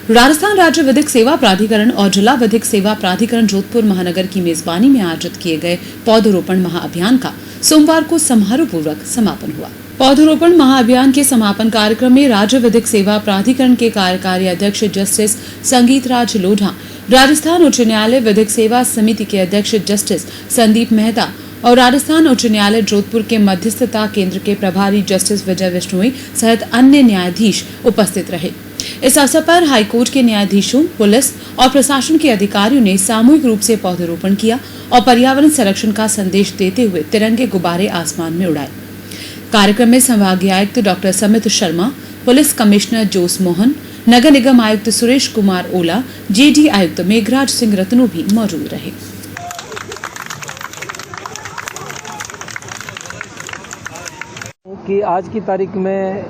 राजस्थान राज्य विधिक सेवा प्राधिकरण और जिला विधिक सेवा प्राधिकरण जोधपुर महानगर की मेजबानी में आयोजित किए गए पौधरोपण महाअभियान का सोमवार को समारोह पूर्वक समापन हुआ। पौधरोपण महाअभियान के समापन कार्यक्रम में राज्य विधिक सेवा प्राधिकरण के कार्यकारी अध्यक्ष जस्टिस संगीत राज लोढ़ा, राजस्थान उच्च न्यायालय विधिक सेवा समिति के अध्यक्ष जस्टिस संदीप मेहता और राजस्थान उच्च न्यायालय जोधपुर के मध्यस्थता केंद्र के प्रभारी जस्टिस विजय विश्नोई सहित अन्य न्यायाधीश उपस्थित रहे। इस अवसर पर हाईकोर्ट के न्यायाधीशों, पुलिस और प्रशासन के अधिकारियों ने सामूहिक रूप से पौधरोपण किया और पर्यावरण संरक्षण का संदेश देते हुए तिरंगे गुब्बारे आसमान में उड़ाए। कार्यक्रम में संभागीय आयुक्त doctor Samit Sharma, police commissioner जोस मोहन, नगर निगम आयुक्त सुरेश कुमार ओला, जेडी आयुक्त मेघराज सिंह रतनू भी मौजूद रहे। कि आज की तारीख में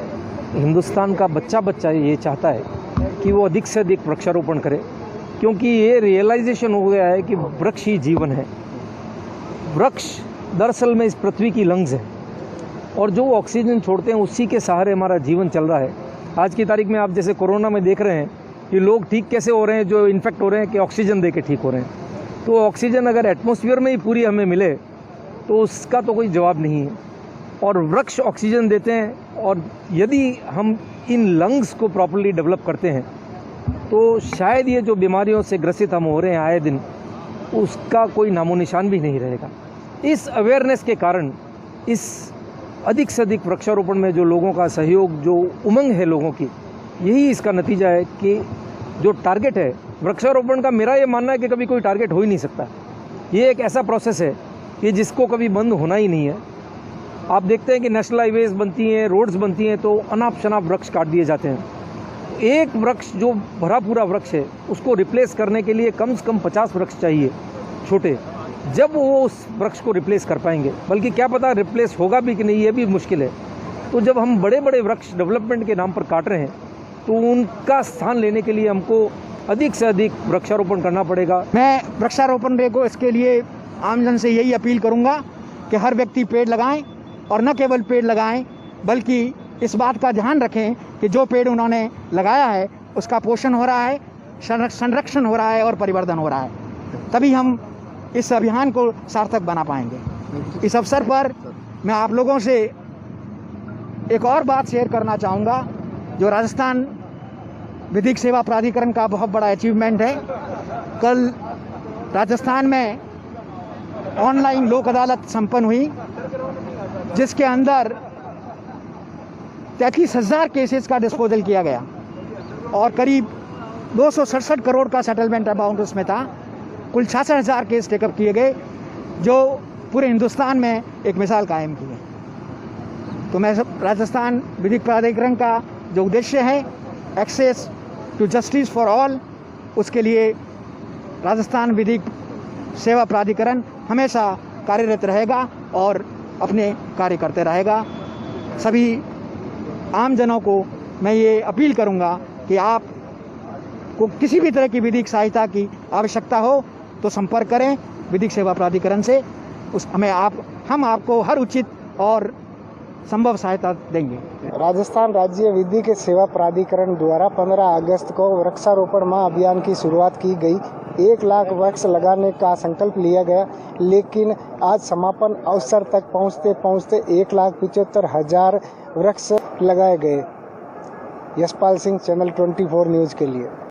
हिंदुस्तान का बच्चा ये चाहता है कि वो अधिक से अधिक वृक्षारोपण करे, क्योंकि ये रियलाइजेशन हो गया है कि वृक्ष ही जीवन है। वृक्ष दरअसल में इस पृथ्वी की लंग्स है और जो ऑक्सीजन छोड़ते हैं उसी के सहारे हमारा जीवन चल रहा है। आज की तारीख में आप जैसे कोरोना में देख रहे हैं कि लोग ठीक कैसे हो रहे हैं, जो इन्फेक्ट हो रहे हैं कि ऑक्सीजन दे के ठीक हो रहे हैं। तो ऑक्सीजन अगर एटमॉस्फेयर में ही पूरी हमें मिले तो उसका तो कोई जवाब नहीं है, और वृक्ष ऑक्सीजन देते हैं। और यदि हम इन लंग्स को प्रॉपर्ली डेवलप करते हैं तो शायद ये जो बीमारियों से ग्रसित हम हो रहे हैं आए दिन, उसका कोई नामो निशान भी नहीं रहेगा। इस अवेयरनेस के कारण, इस अधिक से अधिक वृक्षारोपण में जो लोगों का सहयोग, जो उमंग है लोगों की, यही इसका नतीजा है कि जो टारगेट है वृक्षारोपण का, मेरा ये मानना है कि कभी कोई टारगेट हो ही नहीं सकता। ये एक ऐसा प्रोसेस है कि जिसको कभी बंद होना ही नहीं है। आप देखते हैं कि नेशनल हाईवेज बनती हैं, रोड्स बनती हैं, तो अनाप शनाप वृक्ष काट दिए जाते हैं। एक वृक्ष जो भरा पूरा वृक्ष है उसको रिप्लेस करने के लिए कम से कम 50 वृक्ष चाहिए छोटे, जब वो उस वृक्ष को रिप्लेस कर पाएंगे। बल्कि क्या पता रिप्लेस होगा भी कि नहीं, ये भी मुश्किल है। तो जब हम बड़े बड़े वृक्ष डेवलपमेंट के नाम पर काट रहे हैं तो उनका स्थान लेने के लिए हमको अधिक से अधिक वृक्षारोपण करना पड़ेगा। मैं वृक्षारोपण डे को इसके लिए आमजन से यही अपील करूंगा कि हर व्यक्ति पेड़ लगाएं, और न केवल पेड़ लगाएं बल्कि इस बात का ध्यान रखें कि जो पेड़ उन्होंने लगाया है उसका पोषण हो रहा है, संरक्षण हो रहा है और परिवर्धन हो रहा है। तभी हम इस अभियान को सार्थक बना पाएंगे। इस अवसर पर मैं आप लोगों से एक और बात शेयर करना चाहूँगा, जो राजस्थान विधिक सेवा प्राधिकरण का बहुत बड़ा अचीवमेंट है। कल राजस्थान में ऑनलाइन लोक अदालत संपन्न हुई, जिसके अंदर 33,000 केसेस का डिस्पोजल किया गया और करीब 267 करोड़ का सेटलमेंट अमाउंट उसमें था। कुल 66,000 केस टेकअप किए गए, जो पूरे हिंदुस्तान में एक मिसाल कायम की है। तो मैं राजस्थान विधिक प्राधिकरण का जो उद्देश्य है, access to justice for all, उसके लिए राजस्थान विधिक सेवा प्राधिकरण हमेशा कार्यरत रहेगा और अपने कार्य करते रहेगा। सभी आमजनों को मैं ये अपील करूंगा कि आप को किसी भी तरह की विधिक सहायता की आवश्यकता हो तो संपर्क करें विधिक सेवा प्राधिकरण से। हम आपको हर उचित और संभव सहायता देंगे। राजस्थान राज्य विधिक सेवा प्राधिकरण द्वारा 15 अगस्त को वृक्षारोपण महाअभियान की शुरुआत की गई। 1 लाख वृक्ष लगाने का संकल्प लिया गया, लेकिन आज समापन अवसर तक पहुंचते पहुंचते 1,75,000 वृक्ष लगाए गए। यशपाल सिंह, चैनल 24 न्यूज़ के लिए।